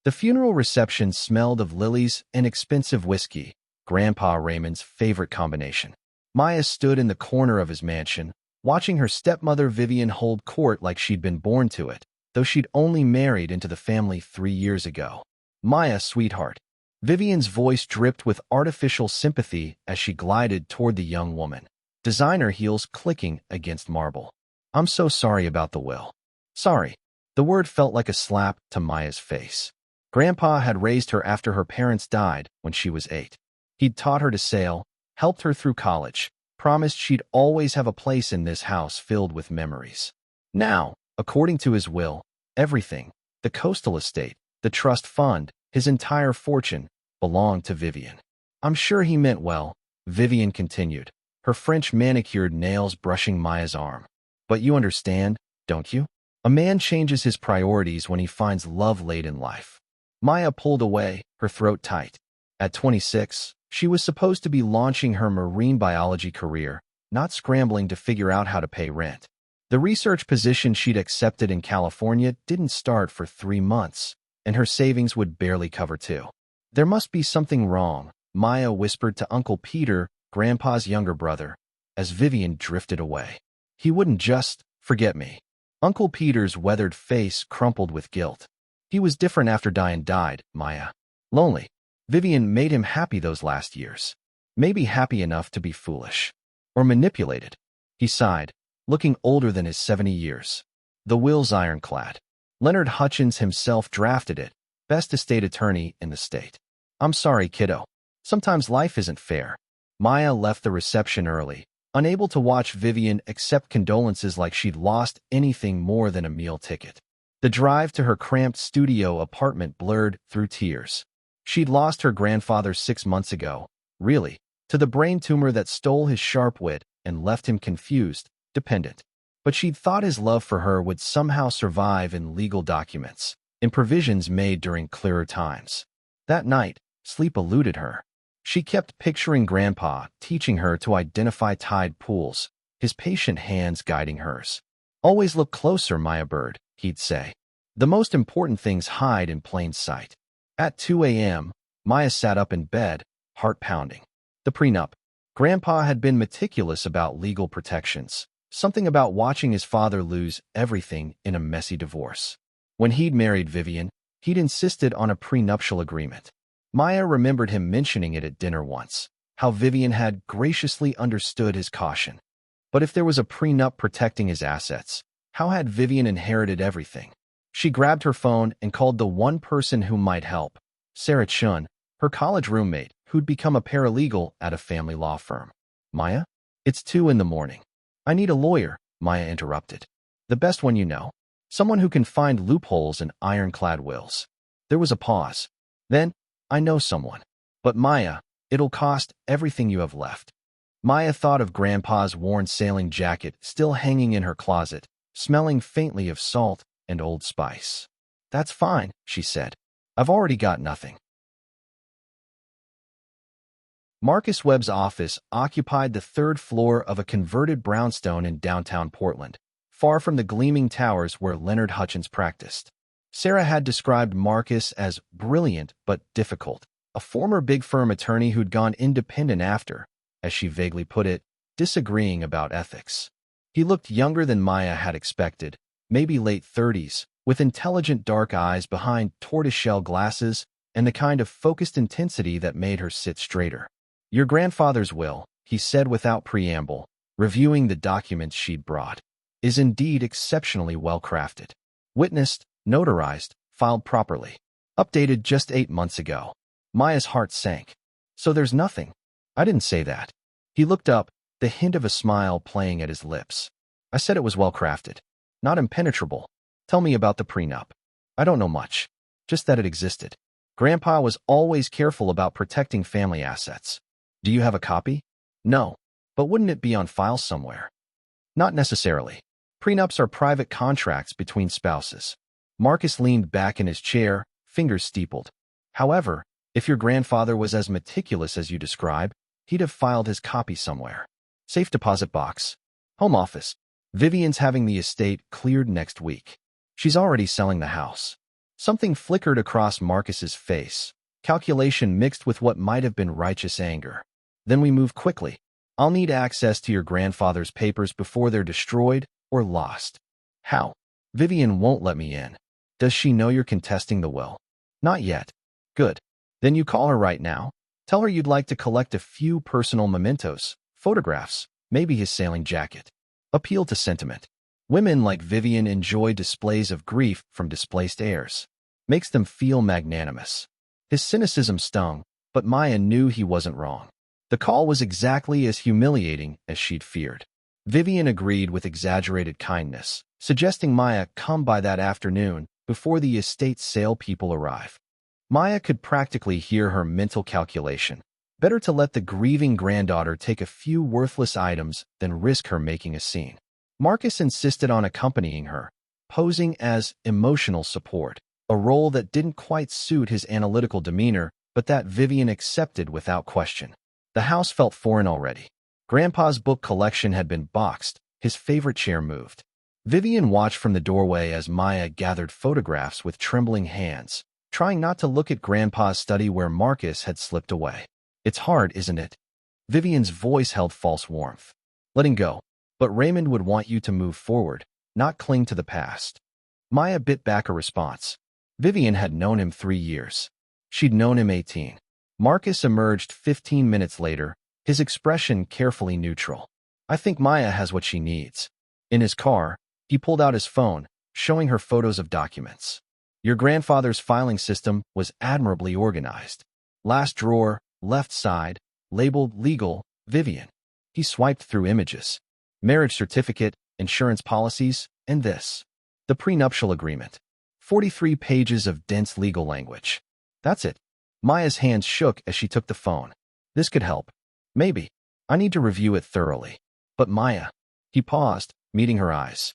The funeral reception smelled of lilies and expensive whiskey, Grandpa Raymond's favorite combination. Maya stood in the corner of his mansion, watching her stepmother Vivian hold court like she'd been born to it, though she'd only married into the family 3 years ago. "Maya, sweetheart." Vivian's voice dripped with artificial sympathy as she glided toward the young woman, designer heels clicking against marble. "I'm so sorry about the will." Sorry. The word felt like a slap to Maya's face. Grandpa had raised her after her parents died when she was 8. He'd taught her to sail, helped her through college, promised she'd always have a place in this house filled with memories. Now, according to his will, everything, the coastal estate, the trust fund, his entire fortune, belonged to Vivian. "I'm sure he meant well," Vivian continued, her French manicured nails brushing Maya's arm. "But you understand, don't you? A man changes his priorities when he finds love late in life." Maya pulled away, her throat tight. At 26, she was supposed to be launching her marine biology career, not scrambling to figure out how to pay rent. The research position she'd accepted in California didn't start for 3 months, and her savings would barely cover 2. There must be something wrong, Maya whispered to Uncle Peter, Grandpa's younger brother, as Vivian drifted away. "He wouldn't just forget me." Uncle Peter's weathered face crumpled with guilt. "He was different after Diane died, Maya. Lonely. Vivian made him happy those last years. Maybe happy enough to be foolish. Or manipulated." He sighed, looking older than his 70 years. "The will's ironclad. Leonard Hutchins himself drafted it, best estate attorney in the state." "I'm sorry, kiddo. Sometimes life isn't fair." Maya left the reception early, unable to watch Vivian accept condolences like she'd lost anything more than a meal ticket. The drive to her cramped studio apartment blurred through tears. She'd lost her grandfather 6 months ago, really, to the brain tumor that stole his sharp wit and left him confused, dependent. But she'd thought his love for her would somehow survive in legal documents, in provisions made during clearer times. That night, sleep eluded her. She kept picturing Grandpa teaching her to identify tide pools, his patient hands guiding hers. "Always look closer, Maya Bird," he'd say. "The most important things hide in plain sight." At 2 a.m., Maya sat up in bed, heart pounding. The prenup. Grandpa had been meticulous about legal protections, something about watching his father lose everything in a messy divorce. When he'd married Vivian, he'd insisted on a prenuptial agreement. Maya remembered him mentioning it at dinner once, how Vivian had graciously understood his caution. But if there was a prenup protecting his assets, how had Vivian inherited everything? She grabbed her phone and called the one person who might help, Sarah Chun, her college roommate, who'd become a paralegal at a family law firm. "Maya? It's 2 in the morning. I need a lawyer," Maya interrupted. "The best one you know. Someone who can find loopholes in ironclad wills." There was a pause. Then, "I know someone. But Maya, it'll cost everything you have left." Maya thought of Grandpa's worn sailing jacket still hanging in her closet, smelling faintly of salt and Old Spice. "That's fine," she said. "I've already got nothing." Marcus Webb's office occupied the 3rd floor of a converted brownstone in downtown Portland, far from the gleaming towers where Leonard Hutchins practiced. Sarah had described Marcus as brilliant but difficult, a former big firm attorney who'd gone independent after, as she vaguely put it, disagreeing about ethics. He looked younger than Maya had expected, maybe late 30s, with intelligent dark eyes behind tortoiseshell glasses and the kind of focused intensity that made her sit straighter. "Your grandfather's will," he said without preamble, reviewing the documents she'd brought, "is indeed exceptionally well-crafted. Witnessed, notarized, filed properly. Updated just 8 months ago." Maya's heart sank. "So there's nothing?" "I didn't say that." He looked up, the hint of a smile playing at his lips. "I said it was well-crafted. Not impenetrable. Tell me about the prenup." "I don't know much. Just that it existed. Grandpa was always careful about protecting family assets." "Do you have a copy?" "No. But wouldn't it be on file somewhere?" "Not necessarily. Prenups are private contracts between spouses." Marcus leaned back in his chair, fingers steepled. "However, if your grandfather was as meticulous as you describe, he'd have filed his copy somewhere. Safe deposit box. Home office. Vivian's having the estate cleared next week. She's already selling the house. Something flickered across Marcus's face, calculation mixed with what might have been righteous anger. Then we move quickly. I'll need access to your grandfather's papers before they're destroyed or lost. How? Vivian won't let me in. Does she know you're contesting the will? Not yet. Good. Then you call her right now. Tell her you'd like to collect a few personal mementos, photographs, maybe his sailing jacket. Appeal to sentiment. Women like Vivian enjoy displays of grief from displaced heirs. Makes them feel magnanimous. His cynicism stung, but Maya knew he wasn't wrong. The call was exactly as humiliating as she'd feared. Vivian agreed with exaggerated kindness, suggesting Maya come by that afternoon before the estate sale people arrive. Maya could practically hear her mental calculation. Better to let the grieving granddaughter take a few worthless items than risk her making a scene. Marcus insisted on accompanying her, posing as emotional support, a role that didn't quite suit his analytical demeanor, but that Vivian accepted without question. The house felt foreign already. Grandpa's book collection had been boxed, his favorite chair moved. Vivian watched from the doorway as Maya gathered photographs with trembling hands, trying not to look at Grandpa's study where Marcus had slipped away. It's hard, isn't it? Vivian's voice held false warmth. Letting go. But Raymond would want you to move forward, not cling to the past. Maya bit back a response. Vivian had known him 3 years. She'd known him 18. Marcus emerged 15 minutes later, his expression carefully neutral. I think Maya has what she needs. In his car, he pulled out his phone, showing her photos of documents. Your grandfather's filing system was admirably organized. Last drawer, left side, labeled legal, Vivian. He swiped through images. Marriage certificate, insurance policies, and this. The prenuptial agreement. 43 pages of dense legal language. That's it. Maya's hands shook as she took the phone. This could help. Maybe. I need to review it thoroughly. But Maya. He paused, meeting her eyes.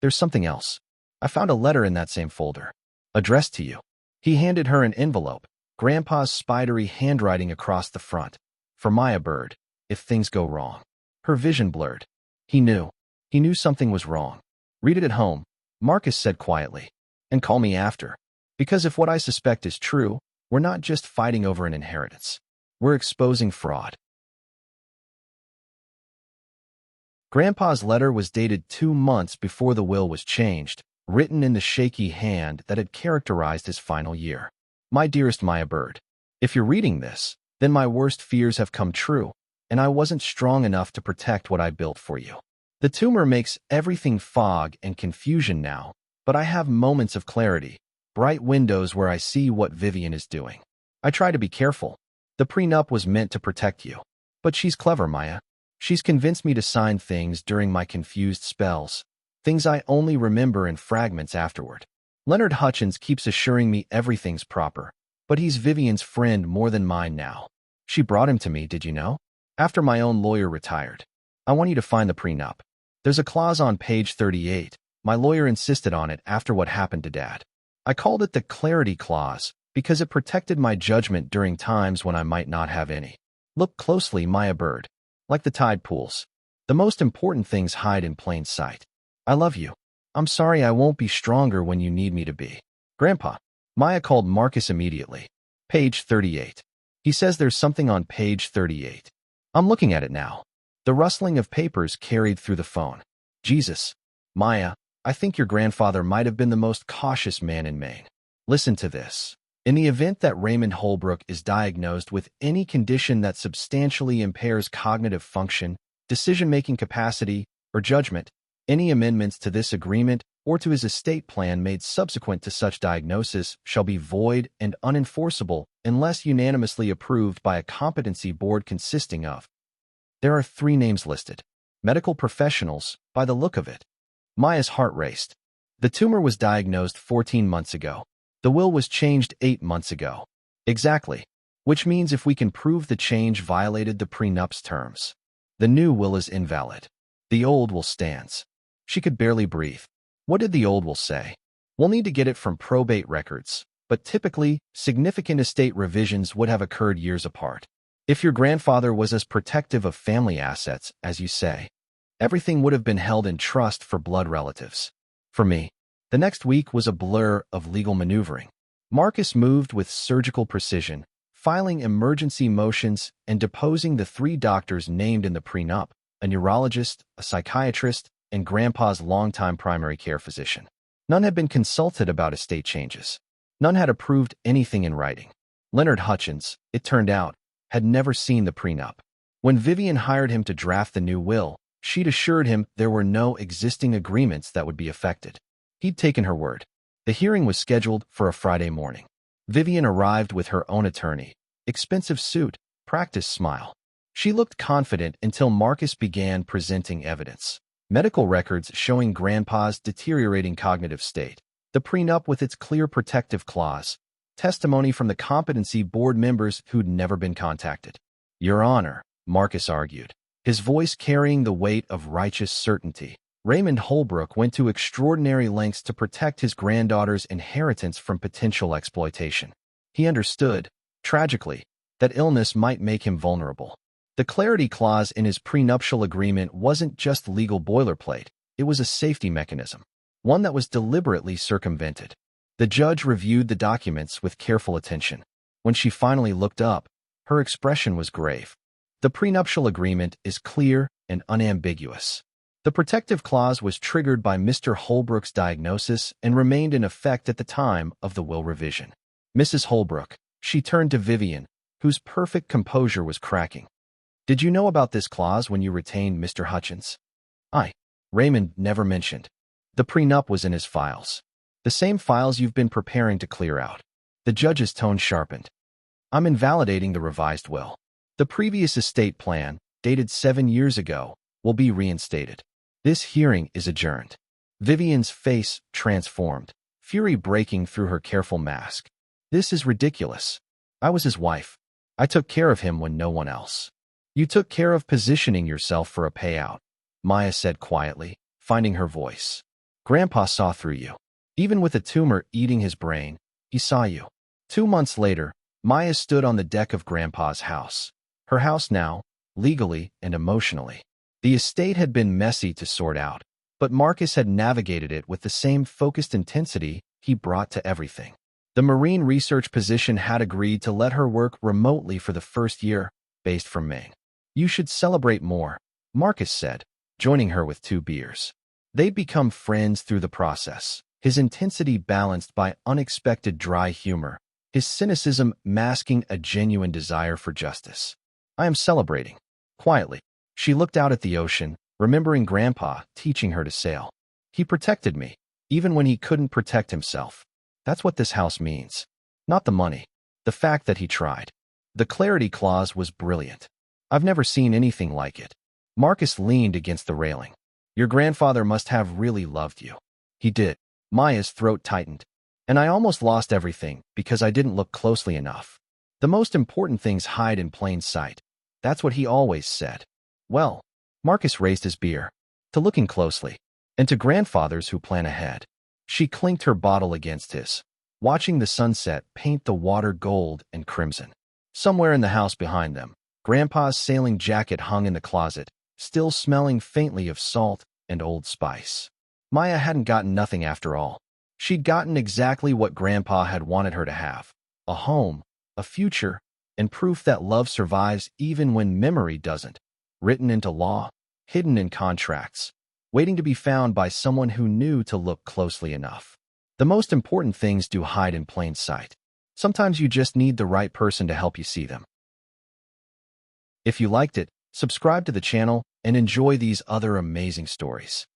There's something else. I found a letter in that same folder. Addressed to you. He handed her an envelope, Grandpa's spidery handwriting across the front. For Maya Bird, if things go wrong. Her vision blurred. He knew. He knew something was wrong. Read it at home, Marcus said quietly. And call me after. Because if what I suspect is true, we're not just fighting over an inheritance. We're exposing fraud. Grandpa's letter was dated 2 months before the will was changed, written in the shaky hand that had characterized his final year. My dearest Maya Bird, if you're reading this, then my worst fears have come true, and I wasn't strong enough to protect what I built for you. The tumor makes everything fog and confusion now, but I have moments of clarity, bright windows where I see what Vivian is doing. I try to be careful. The prenup was meant to protect you. But she's clever, Maya. She's convinced me to sign things during my confused spells, things I only remember in fragments afterward. Leonard Hutchins keeps assuring me everything's proper, but he's Vivian's friend more than mine now. She brought him to me, did you know? After my own lawyer retired. I want you to find the prenup. There's a clause on page 38. My lawyer insisted on it after what happened to Dad. I called it the clarity clause because it protected my judgment during times when I might not have any. Look closely, Maya Bird. Like the tide pools. The most important things hide in plain sight. I love you. I'm sorry I won't be stronger when you need me to be. Grandpa. Maya called Marcus immediately. Page 38. He says there's something on page 38. I'm looking at it now. The rustling of papers carried through the phone. Jesus. Maya, I think your grandfather might have been the most cautious man in Maine. Listen to this. In the event that Raymond Holbrook is diagnosed with any condition that substantially impairs cognitive function, decision-making capacity, or judgment, any amendments to this agreement or to his estate plan made subsequent to such diagnosis shall be void and unenforceable unless unanimously approved by a competency board consisting of. There are 3 names listed. Medical professionals, by the look of it. Maya's heart raced. The tumor was diagnosed 14 months ago. The will was changed 8 months ago. Exactly. Which means if we can prove the change violated the prenup's terms, the new will is invalid. The old will stands. She could barely breathe. What did the old will say? We'll need to get it from probate records, but typically, significant estate revisions would have occurred years apart. If your grandfather was as protective of family assets, as you say, everything would have been held in trust for blood relatives. For me, The next week was a blur of legal maneuvering. Marcus moved with surgical precision, filing emergency motions and deposing the 3 doctors named in the prenup, a neurologist, a psychiatrist, and Grandpa's longtime primary care physician. None had been consulted about estate changes. None had approved anything in writing. Leonard Hutchins, it turned out, had never seen the prenup. When Vivian hired him to draft the new will, she'd assured him there were no existing agreements that would be affected. He'd taken her word. The hearing was scheduled for a Friday morning. Vivian arrived with her own attorney, expensive suit, practiced smile. She looked confident until Marcus began presenting evidence. Medical records showing Grandpa's deteriorating cognitive state, the prenup with its clear protective clause, testimony from the competency board members who'd never been contacted. Your Honor, Marcus argued, his voice carrying the weight of righteous certainty. Raymond Holbrook went to extraordinary lengths to protect his granddaughter's inheritance from potential exploitation. He understood, tragically, that illness might make him vulnerable. The clarity clause in his prenuptial agreement wasn't just legal boilerplate, it was a safety mechanism, one that was deliberately circumvented. The judge reviewed the documents with careful attention. When she finally looked up, her expression was grave. The prenuptial agreement is clear and unambiguous. The protective clause was triggered by Mr. Holbrook's diagnosis and remained in effect at the time of the will revision. Mrs. Holbrook, she turned to Vivian, whose perfect composure was cracking. Did you know about this clause when you retained Mr. Hutchins? Raymond never mentioned. The prenup was in his files. The same files you've been preparing to clear out. The judge's tone sharpened. I'm invalidating the revised will. The previous estate plan, dated 7 years ago, will be reinstated. This hearing is adjourned. Vivian's face transformed, fury breaking through her careful mask. This is ridiculous. I was his wife. I took care of him when no one else. You took care of positioning yourself for a payout, Maya said quietly, finding her voice. Grandpa saw through you. Even with a tumor eating his brain, he saw you. 2 months later, Maya stood on the deck of Grandpa's house. Her house now, legally and emotionally. The estate had been messy to sort out, but Marcus had navigated it with the same focused intensity he brought to everything. The marine research position had agreed to let her work remotely for the first year, based from Maine. You should celebrate more, Marcus said, joining her with 2 beers. They'd become friends through the process, his intensity balanced by unexpected dry humor, his cynicism masking a genuine desire for justice. I am celebrating. Quietly, she looked out at the ocean, remembering Grandpa teaching her to sail. He protected me, even when he couldn't protect himself. That's what this house means. Not the money, the fact that he tried. The clarity clause was brilliant. I've never seen anything like it. Marcus leaned against the railing. Your grandfather must have really loved you. He did. Maya's throat tightened. And I almost lost everything because I didn't look closely enough. The most important things hide in plain sight. That's what he always said. Well, Marcus raised his beer. To looking closely. And to grandfathers who plan ahead. She clinked her bottle against his, watching the sunset paint the water gold and crimson. Somewhere in the house behind them, Grandpa's sailing jacket hung in the closet, still smelling faintly of salt and old spice. Maya hadn't gotten nothing after all. She'd gotten exactly what Grandpa had wanted her to have. A home, a future, and proof that love survives even when memory doesn't. Written into law, hidden in contracts, waiting to be found by someone who knew to look closely enough. The most important things do hide in plain sight. Sometimes you just need the right person to help you see them. If you liked it, subscribe to the channel and enjoy these other amazing stories.